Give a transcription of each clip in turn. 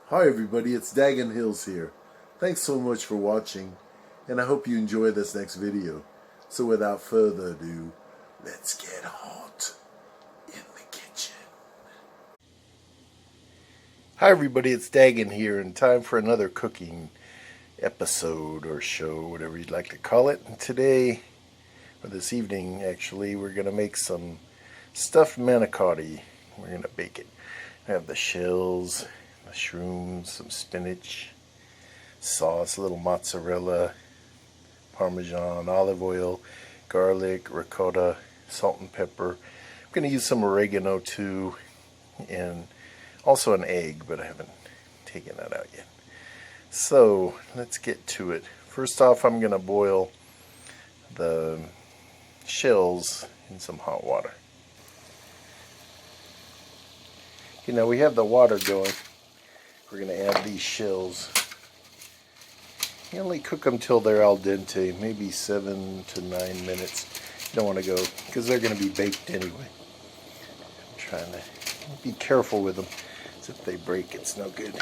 Hi everybody, it's Dagon Hills here. Thanks so much for watching, and I hope you enjoy this next video. So without further ado, let's get hot in the kitchen. Hi everybody, it's Dagon here, and time for another cooking episode or show, whatever you'd like to call it. And today, or this evening actually, we're going to make some stuffed manicotti. We're going to bake it. I have the shells, mushrooms, some spinach, sauce, a little mozzarella, parmesan, olive oil, garlic, ricotta, salt and pepper. I'm going to use some oregano too, and also an egg, but I haven't taken that out yet. So let's get to it. First off, I'm going to boil the shells in some hot water. Okay, now we have the water going. We're going to add these shells. You only cook them till they're al dente, maybe 7 to 9 minutes. You don't want to go, because they're going to be baked anyway. I'm trying to be careful with them, because if they break, it's no good.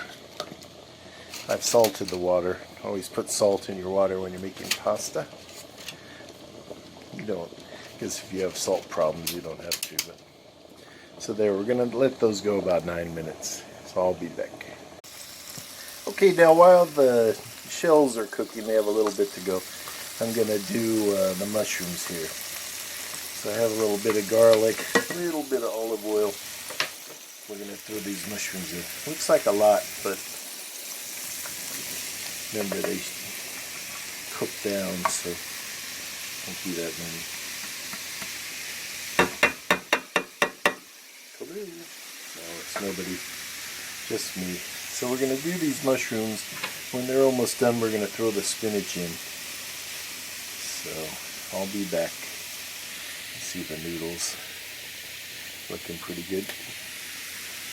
I've salted the water. Always put salt in your water when you're making pasta. You don't, because if you have salt problems, you don't have to. But so there, we're going to let those go about 9 minutes. So I'll be back. Okay, now while the shells are cooking, they have a little bit to go. I'm going to do the mushrooms here. So I have a little bit of garlic, a little bit of olive oil. We're going to throw these mushrooms in. Looks like a lot, but remember they cook down, so don't do that many. No, it's nobody, just me. So we're going to do these mushrooms. When they're almost done, we're going to throw the spinach in. So I'll be back. See the noodles looking pretty good.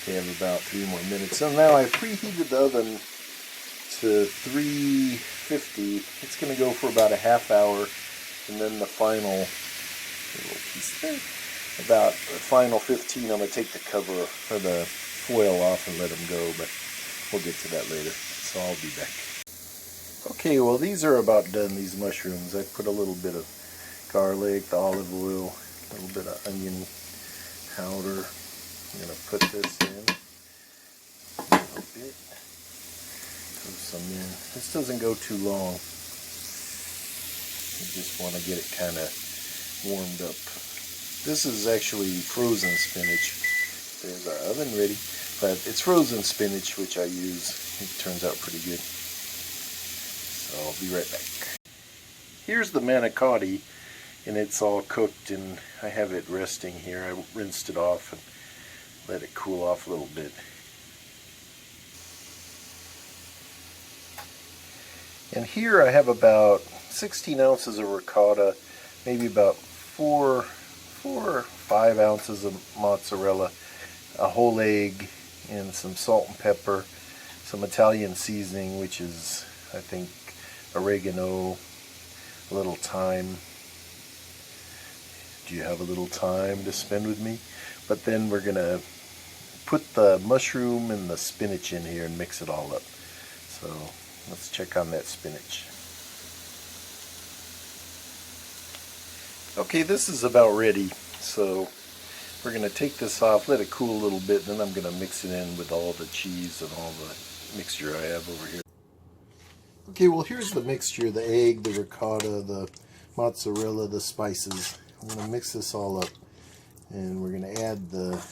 We have about 3 more minutes. So now I've preheated the oven to 350. It's going to go for about a half hour, and then the final little piece there, about the final 15, I'm going to take the cover or the foil off and let them go, but we'll get to that later. So I'll be back. Okay, well these are about done, these mushrooms. I put a little bit of garlic, the olive oil, a little bit of onion powder. I'm going to put this in a little bit. Throw some in. This doesn't go too long. You just want to get it kind of warmed up. This is actually frozen spinach. There's our oven ready. But it's frozen spinach, which I use. It turns out pretty good. So I'll be right back. Here's the manicotti, and it's all cooked, and I have it resting here. I rinsed it off and let it cool off a little bit. And here I have about 16 ounces of ricotta, maybe about 4 or 5 ounces of mozzarella, a whole egg, and some salt and pepper, some Italian seasoning, which is, I think, oregano, a little thyme. Do you have a little time to spend with me? But then we're going to put the mushroom and the spinach in here and mix it all up. So let's check on that spinach. Okay, this is about ready. So we're going to take this off, let it cool a little bit, then I'm going to mix it in with all the cheese and all the mixture I have over here. Okay, well here's the mixture, the egg, the ricotta, the mozzarella, the spices. I'm going to mix this all up, and we're going to add the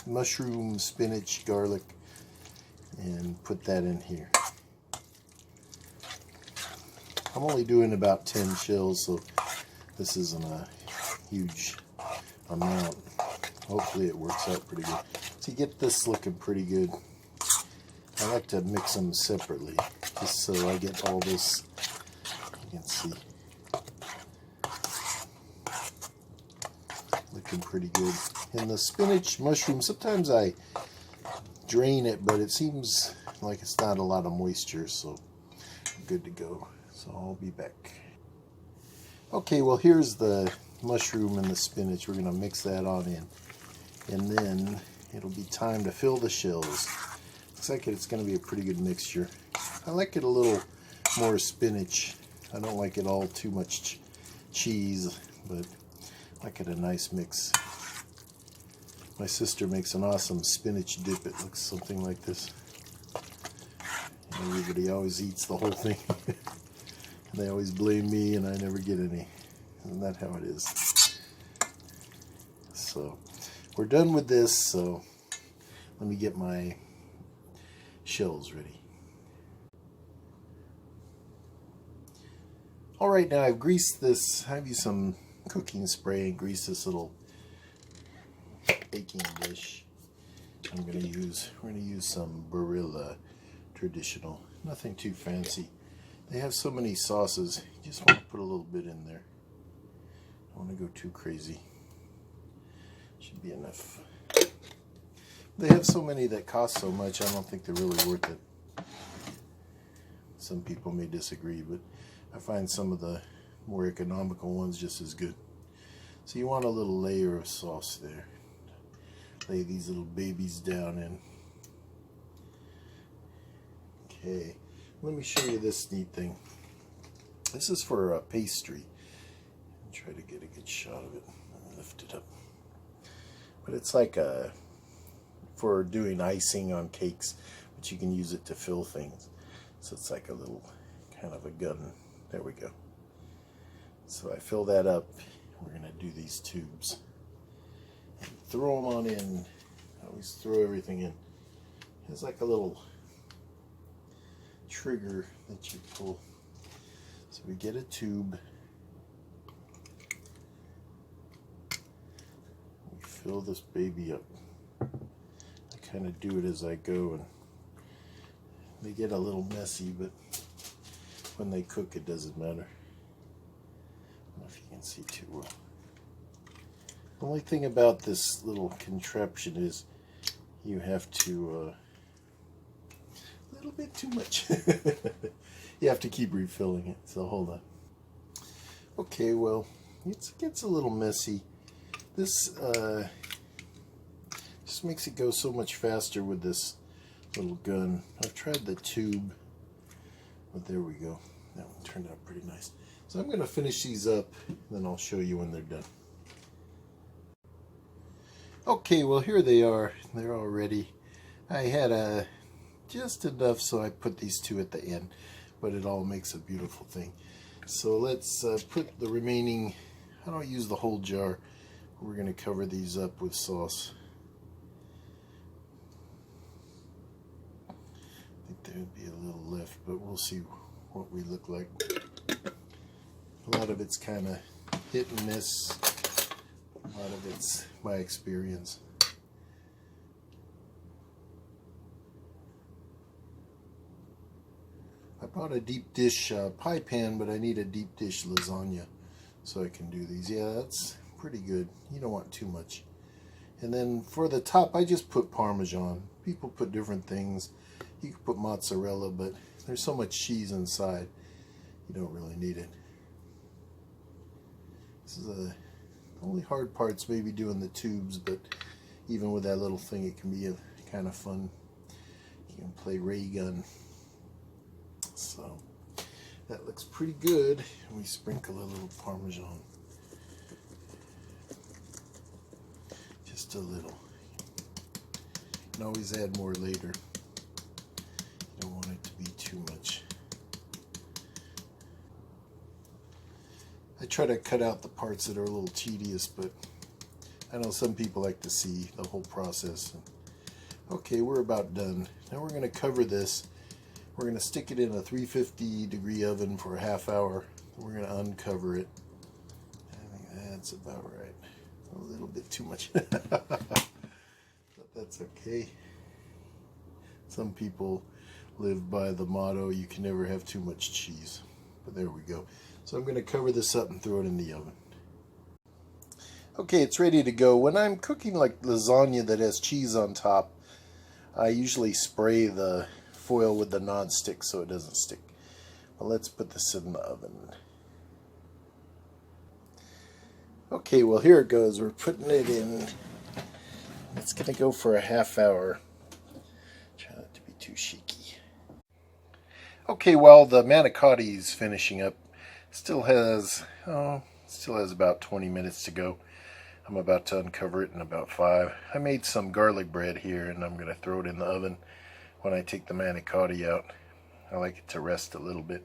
mushroom, spinach, garlic, and put that in here. I'm only doing about 10 shells, so this isn't a huge amount. Hopefully it works out pretty good. To get this looking pretty good, I like to mix them separately, just so I get all this, you can see, looking pretty good. And the spinach, mushroom, sometimes I drain it, but it seems like it's not a lot of moisture, so I'm good to go. So I'll be back. Okay, well here's the mushroom and the spinach. We're going to mix that on in. And then it'll be time to fill the shells. Looks like it's going to be a pretty good mixture. I like it a little more spinach. I don't like it all too much cheese, but I like it a nice mix. My sister makes an awesome spinach dip. It looks something like this. Everybody always eats the whole thing. And they always blame me and I never get any. Isn't that how it is? So we're done with this, so let me get my shells ready. Alright, now I've greased this. I have used some cooking spray and grease this little baking dish. We're going to use some Barilla traditional. Nothing too fancy. They have so many sauces. You just want to put a little bit in there. Don't want to go too crazy. Should be enough. They have so many that cost so much, I don't think they're really worth it. Some people may disagree, but I find some of the more economical ones just as good. So you want a little layer of sauce there. Lay these little babies down in. Okay, let me show you this neat thing. This is for a pastry. I'll try to get a good shot of it. I'll lift it up. But it's like for doing icing on cakes, but you can use it to fill things. So it's like a little kind of a gun. There we go. So I fill that up. We're going to do these tubes. And throw them on in. I always throw everything in. It's like a little trigger that you pull. So we get a tube. We fill this baby up. I kind of do it as I go, and they get a little messy, but when they cook it doesn't matter. I don't know if you can see too well. The only thing about this little contraption is you have to a little bit too much. You have to keep refilling it, so hold on. Okay, well, it gets a little messy. This just makes it go so much faster with this little gun. I've tried the tube, but there we go. That one turned out pretty nice. So I'm going to finish these up, and then I'll show you when they're done. Okay, well, here they are. They're all ready. I had just enough, so I put these two at the end, but it all makes a beautiful thing. So let's put the remaining. I don't use the whole jar. We're going to cover these up with sauce. I think there would be a little left, but we'll see what we look like. A lot of it's kind of hit and miss. A lot of it's my experience. I bought a deep dish pie pan, but I need a deep dish lasagna so I can do these. Yeah, that's pretty good. You don't want too much. And then for the top, I just put Parmesan. People put different things. You can put mozzarella, but there's so much cheese inside, you don't really need it. This is the only hard part's maybe doing the tubes, but even with that little thing, it can be kind of fun. You can play ray gun. So that looks pretty good. We sprinkle a little Parmesan. Just a little. You can always add more later. You don't want it to be too much. I try to cut out the parts that are a little tedious, but I know some people like to see the whole process. Okay, we're about done. Now we're going to cover this. We're going to stick it in a 350-degree oven for a half hour. We're going to uncover it. I think that's about right. A little bit too much. But that's okay. Some people live by the motto, you can never have too much cheese. But there we go. So I'm going to cover this up and throw it in the oven. Okay, it's ready to go. When I'm cooking like lasagna that has cheese on top, I usually spray the foil with the non-stick so it doesn't stick. Well, let's put this in the oven. Okay, well here it goes. We're putting it in. It's going to go for a half hour. Try not to be too shaky. Okay, well the Manicotti's finishing up. Still has about 20 minutes to go. I'm about to uncover it in about 5. I made some garlic bread here and I'm going to throw it in the oven when I take the Manicotti out. I like it to rest a little bit.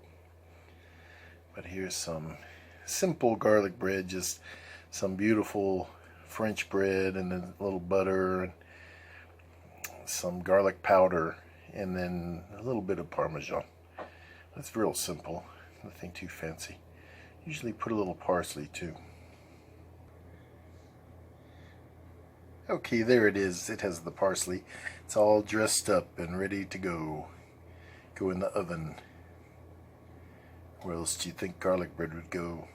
But here's some simple garlic bread, just some beautiful French bread and then a little butter and some garlic powder and then a little bit of Parmesan. That's real simple, nothing too fancy. Usually put a little parsley too. Okay, there it is. It has the parsley. It's all dressed up and ready to go. Go in the oven. Where else do you think garlic bread would go?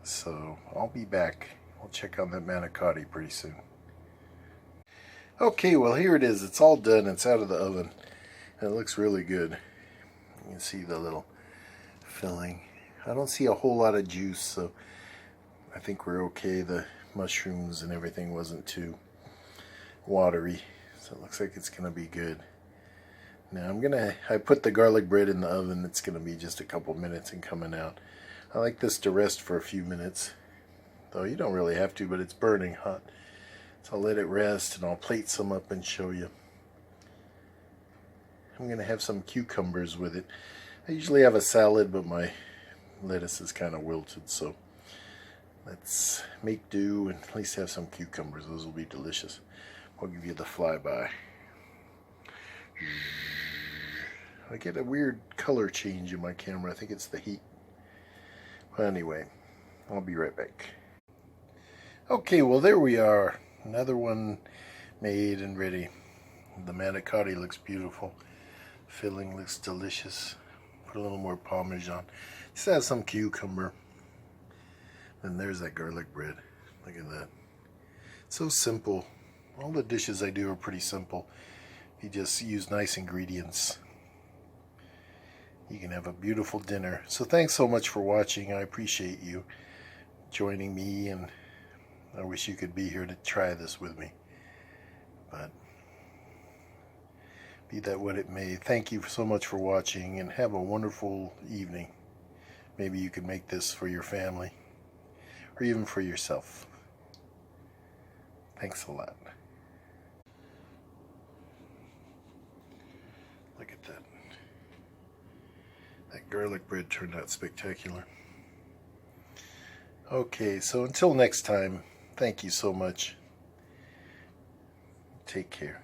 So I'll be back. I'll check on that Manicotti pretty soon. Okay, well here it is. It's all done. It's out of the oven. And it looks really good. You can see the little filling. I don't see a whole lot of juice, so I think we're okay. The mushrooms and everything wasn't too watery, so it looks like it's gonna be good. Now I put the garlic bread in the oven. It's gonna be just a couple minutes and coming out. I like this to rest for a few minutes, though you don't really have to, but it's burning hot. So I'll let it rest and I'll plate some up and show you. I'm gonna have some cucumbers with it. I usually have a salad, but my lettuce is kind of wilted, so let's make do and at least have some cucumbers. Those will be delicious. I'll give you the flyby. I get a weird color change in my camera. I think it's the heat. Well, anyway, I'll be right back. Okay, well there we are. Another one made and ready. The Manicotti looks beautiful. Filling looks delicious. Put a little more Parmesan. Just add some cucumber. And there's that garlic bread. Look at that. So simple. All the dishes I do are pretty simple. You just use nice ingredients. You can have a beautiful dinner. So thanks so much for watching. I appreciate you joining me, and I wish you could be here to try this with me. But be that what it may, thank you so much for watching and have a wonderful evening. Maybe you could make this for your family or even for yourself. Thanks a lot. Look at that. That garlic bread turned out spectacular. Okay, so until next time, thank you so much. Take care.